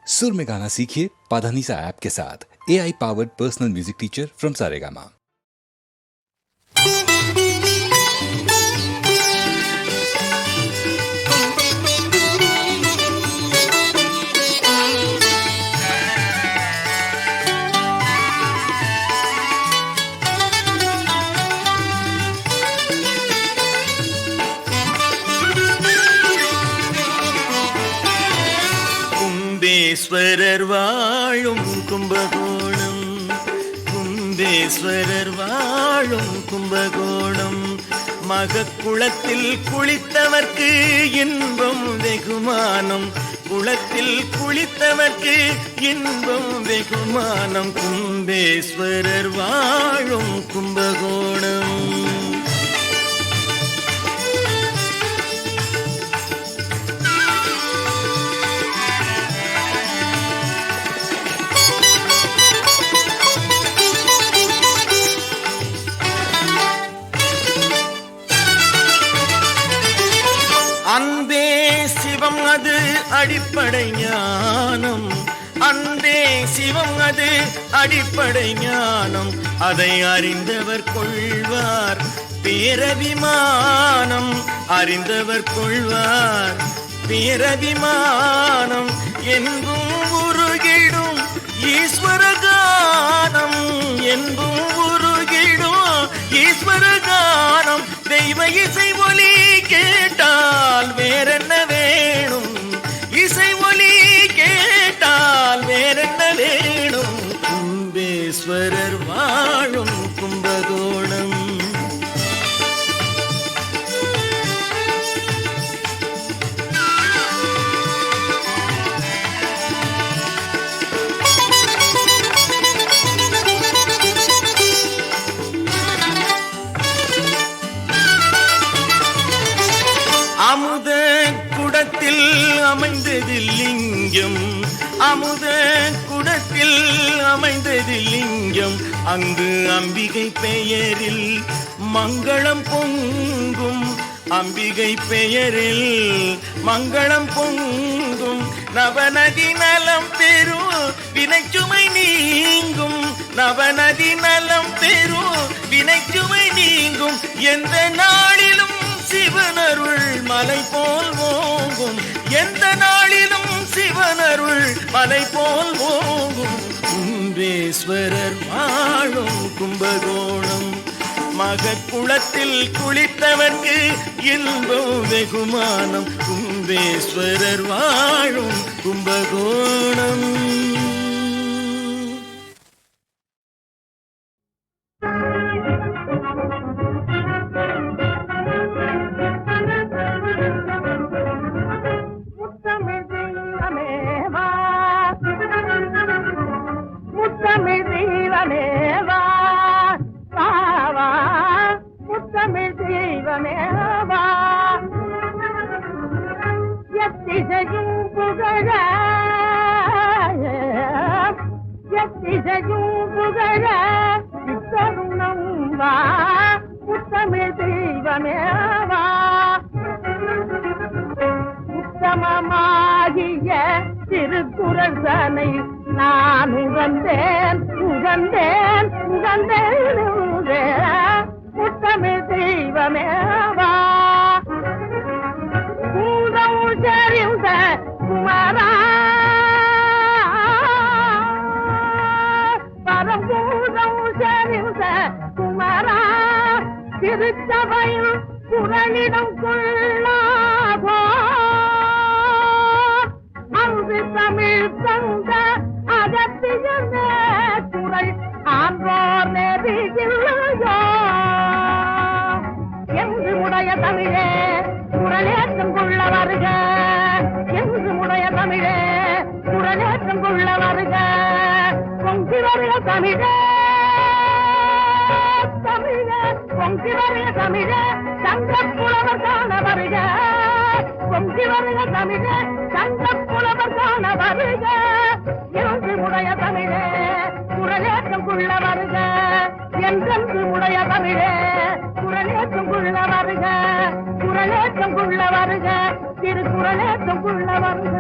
सुर में गाना सीखिए पाधानीसा ऐप के साथ। AI powered personal music teacher from Saregama. Kumbeswarar வாழும் கும்பகோணம், கும்பேஸ்வரர் வாழும் கும்பகோணம். மகக்குளத்தில் குளித்தவர்க்கு இன்பம் வெகுமானம், குளத்தில் குளித்தவர்க்கு இன்பம் வெகுமானம். கும்பேஸ்வரர் வாழும் கும்பகோணம். அன்பே சிவம் அது அடிப்படை ஞானம், அன்பே சிவம் அது அடிப்படை ஞானம். அதை அறிந்தவர் கொள்வார் பேரபிமானம், அறிந்தவர் கொள்வார் பேரபிமானம். என்பும் உருகிடும் ஈஸ்வரகானம், என்பும் உருகிடும் ஈஸ்வரகானம். தெய்வ இசை ஒலி கேட்டால் வேறென்ன வேணும், இசை ஒலி கேட்டால் வேறென்ன வேணும். கும்பேஸ்வரர் வாழும் கும்பகோணம். அமுத குடத்தில் அமைந்தது லிங்கம், அமுத குடத்தில் அமைந்தது லிங்கம். அங்கு அம்பிகை பெயரில் மங்களம் பொங்கும், அம்பிகை பெயரில் மங்களம் பொங்கும். நவநதி நலம் பெறும் வினைச்சுமை நீங்கும், நவநதி நலம் பெறும் வினைச்சுமை நீங்கும். எந்த நாளிலும் சிவனருள் மலை போல் ஓங்கும், எந்த நாளிலும் சிவனருள் மலை போல் ஓங்கும். கும்பேஸ்வரர் வாழும் கும்பகோணம். மகக்குளத்தில் குளித்தவர்க்கு இன்பம் வெகுமானம். கும்பேஸ்வரர் வாழும் கும்பகோணம். உத்தமமாகிய திருக்குறள் தனை நான் உகந்தேன் உகந்தேன் உகந்தேன். உத்தமிழ் தெய்வமேவா கூடம் சரிந்த குமரா, பரம்பூதம் சரிந்த குமரா. திருச்சபையில் குரலிடம் கொள்ளாதோ, அங்கு தமிழ் தந்த அகத்திய குரல் ஆன்றோர் நெறியில்லையோ. எங்கு உடைய தமிழே குரலேற்றம் கொள்ள வருக, எங்கு உடைய தமிழே குரலேற்றம் கொள்ள வருக. பொங்கி வருக தமிழே, தமிழே பொங்கி வருக தமிழே, சங்கப் புலவர் காண வருக. பொங்கி வருக தமிழே, சங்கப் புலவர் காண வருக. என்று உடைய தமிழே குரலேற்றம் கொள்ள வருக, என்றென்று உடைய தமிழே குரலேற்றம் கொள்ள வருக. குரலேற்றம் கொள்ள வருக, திருக்குறளேற்றம் கொள்ள வருக.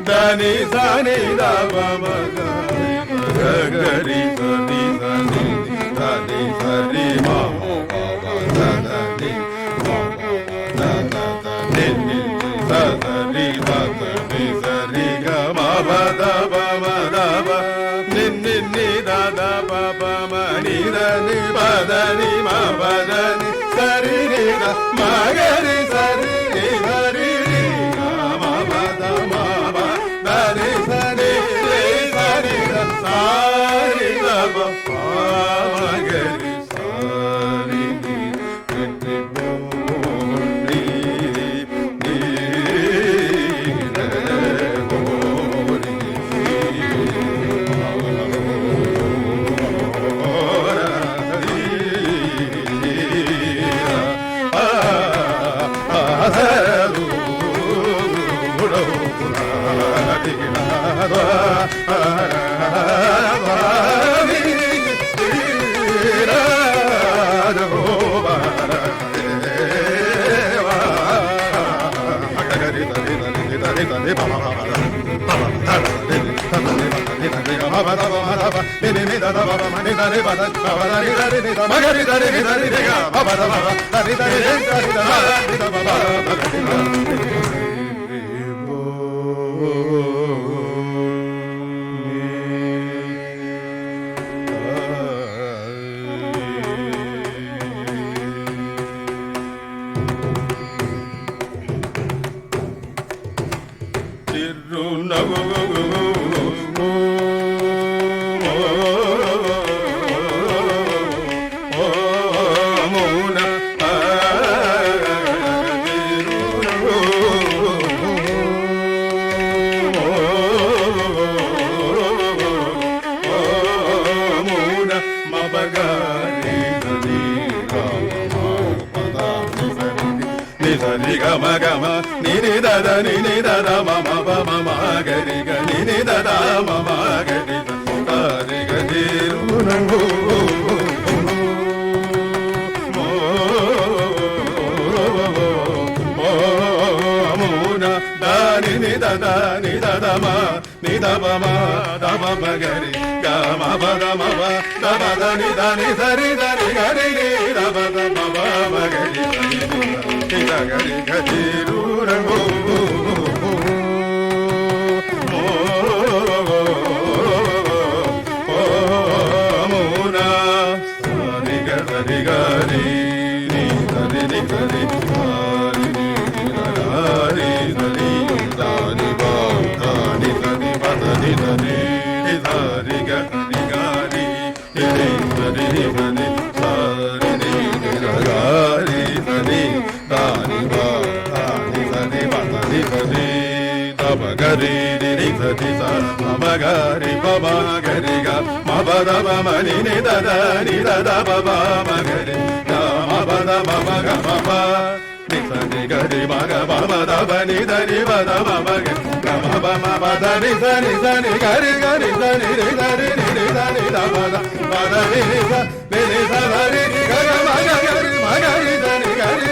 Dani sani da ba ma ga ga ri sa ni sa ni da ni sa ri ma ma ba da da ni ma da da da ni ni sa da ri da da ni sa ri ga ma ba da ba ma da ba ni ni ni da da ba ba ma ni da ni ba da ni ma ba da ni sa ri ni da ma ga ri sa ri ni da ri ri ga ma ba da ma ba da ni sa ni ri sa ni da sa ri da ba ma ga ri sa ri ni ni bo ni ni re bo ni da da ma ma ba ma ma ga ri ga ni da da ma ma ga ri da ri ga di ru na ho ni da da ma ni da ba ma ga ri ga ma ba da ni da ni sa ri da ni ga ri ni da ba da ma ba ma ga ri ni da ga ri ga di ru ra ho mo na sa ri ga ri ga ri ni da ri ni ga ri gari ri sa ti sa ma gari ba ma gari ga ma ba da ba ma ni da ba ba ma gari ga ma ba da ba ma ga ma ba ni sa ni gari ma ga ba ma da ba ni da ba ma ga ga ma ba da ni sa ni gari ga ni sa ni ri da ba da ni sa da ri ga ga ma ga gari ma ga ni da ni gari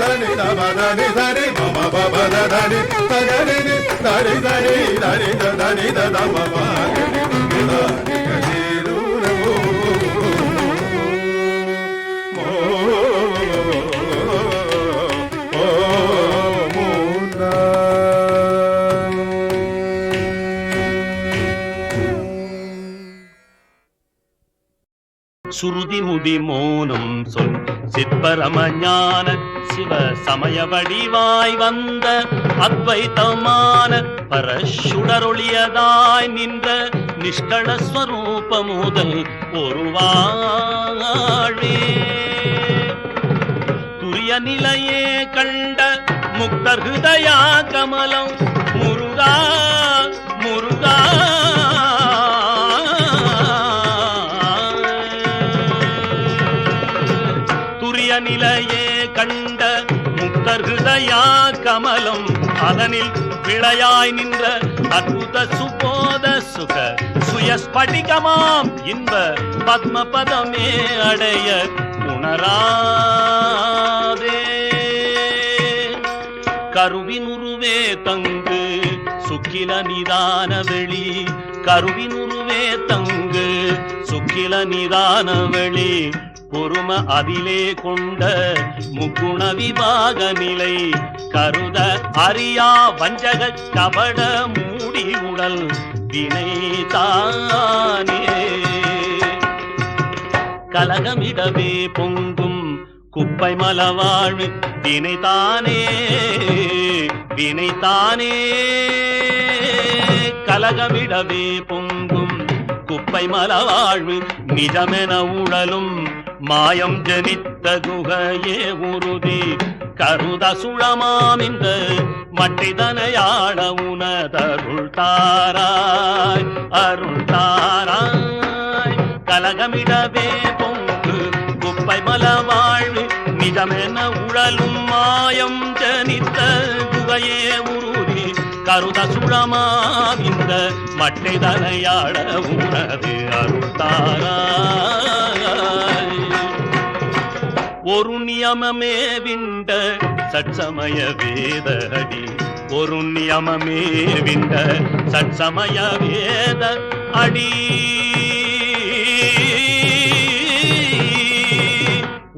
da ni da ba da ni sa ni ma ba ba da da ni sa ga ni da ri da ni da da ma ma ga ni da ni ga ni ru na ho சுருதி முடி மோனம் சொல் சிற்பரமஞான சிவ சமய வடிவாய் வந்த அத்வைதமான பரசுடரொளியதாய் நின்ற நிஷ்கள ஸ்வரூப முதல் ஒரு வாழ்வே துரிய நிலையே கண்ட முக்தர் ஹிருதயா கமலம் முருகா முருகா நிலையே கண்ட முக்தர் ஹிருதயா கமலம் அதனில் விளையாய் நின்ற அற்புத சுபோத சுக சுயஸ்படிகமாம் இன்ப பத்ம பதமே அடைய உணராதே கருவினுருவே தங்கு சுக்கில நிதான வெளி கருவினுருவே தங்கு சுக்கில நிதான வெளி பொறும அதிலே கொண்ட முக்குண விபாக நிலை கருத அறியா வஞ்சக கபட மூடி உடல் வினை தானே கலகமிடவே பொங்கும் குப்பை மலவாழ்வு வினைதானே வினைதானே கலகமிடவே பொங்கும் குப்பை மலவாழ்வு நிஜமென உடலும் மாயம் ஜனித்த குகையே உறுதி கருத சுழமாம் இந்த மட்டிதனையாட உனதருள் தாராய் அருள் தாராய் கலகமிடவே பொங்கு குப்பை மலவாழ்வு நிஜமென உடலும் மாயம் ஜனித்த குகையே உறுதி கருத சுழமாம் இந்த மட்டிதனையாட உனது அருள் தாராய் ஒரு நியமமே விண்ட சட்சமய வேத அடி ஒரு நியமமே விண்ட சட்சமய வேத அடி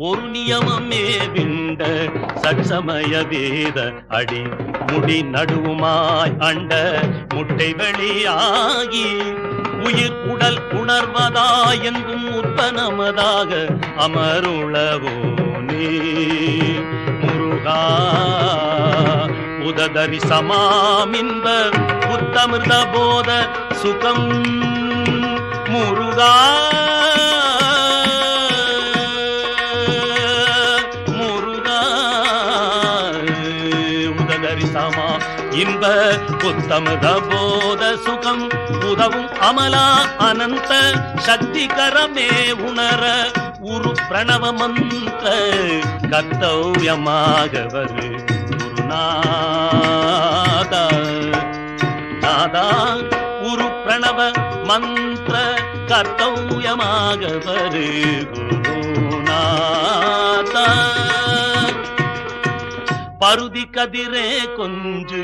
ஒரு நியமமே விண்ட சட்சமய வேத அடி முடி நடுவுமாய் அண்ட முட்டை வெளியாகி உயிர் உடல் உணர்வதா எங்கும் உற்பனமதாக அமருளவோ நீ முருகா உததரி சமாமிந்த உத்தமிர்த போத சுகம் முருகா இன்ப புத்தமத போத சுகம் உதவும் அமலா அனந்த சக்திகரமே உணர உரு பிரணவ மந்திர கர்த்தவ்யமாக வரு குருநாதா நாதா உரு பிரணவ மந்திர கர்த்தவ்யமாக வரு குருநாதா பருதி கதிரே கொஞ்சு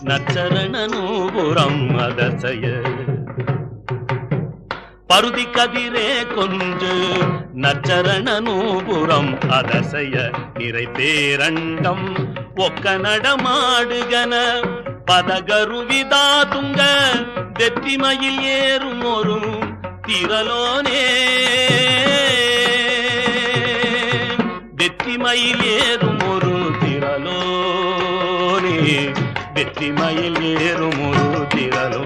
நச்சரணனூபுரம் அதசய பருதி கதிரே கொஞ்சு நச்சரணனூபுரம் அதசய நிறை பேரண்டம் ஒக்க நடமாடுகன பதகருவிதாதுங்க வெற்றிமையில் ஏறும் ஒரு திரலோனே வெற்றிமையில் ஏறும் ஒரு திரலோனே வெற்றிமையில் ஏறும் ஒரு திரலோ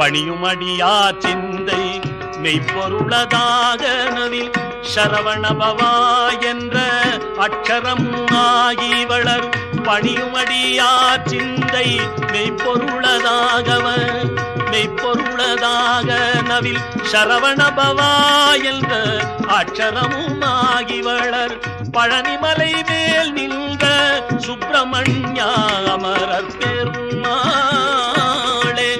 பணியுமடியா சிந்தை மெய்ப்பொருளதாக நவில் சரவணபவா என்ற அக்ஷரம் ஆகி வளர் பணியுமடியா சிந்தை மெய்ப்பொருளதாக நவில் சரவணபவா என்ற அக்ஷரமும் ஆகி வளர் பழனிமலை மேல் நின்ற சுப்பிரமணிய அமரர் பெருமாளே.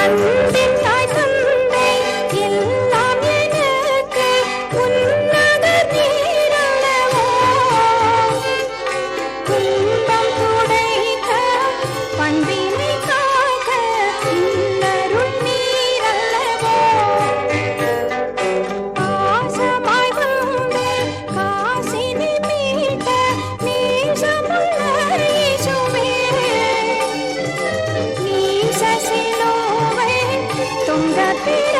அன்பின் தாய் தந்தை எல்லாம் எனக்கு உன்னத நீரல்லவோ துன்பம் துடைக்க பண்பினை காக்க இன்னருள் நீரல்லவோ பாசமாய் வந்து காசினி மீட்ட நேசமுள்ள இயேசுவே நீச சிலுவை தொங்க பிற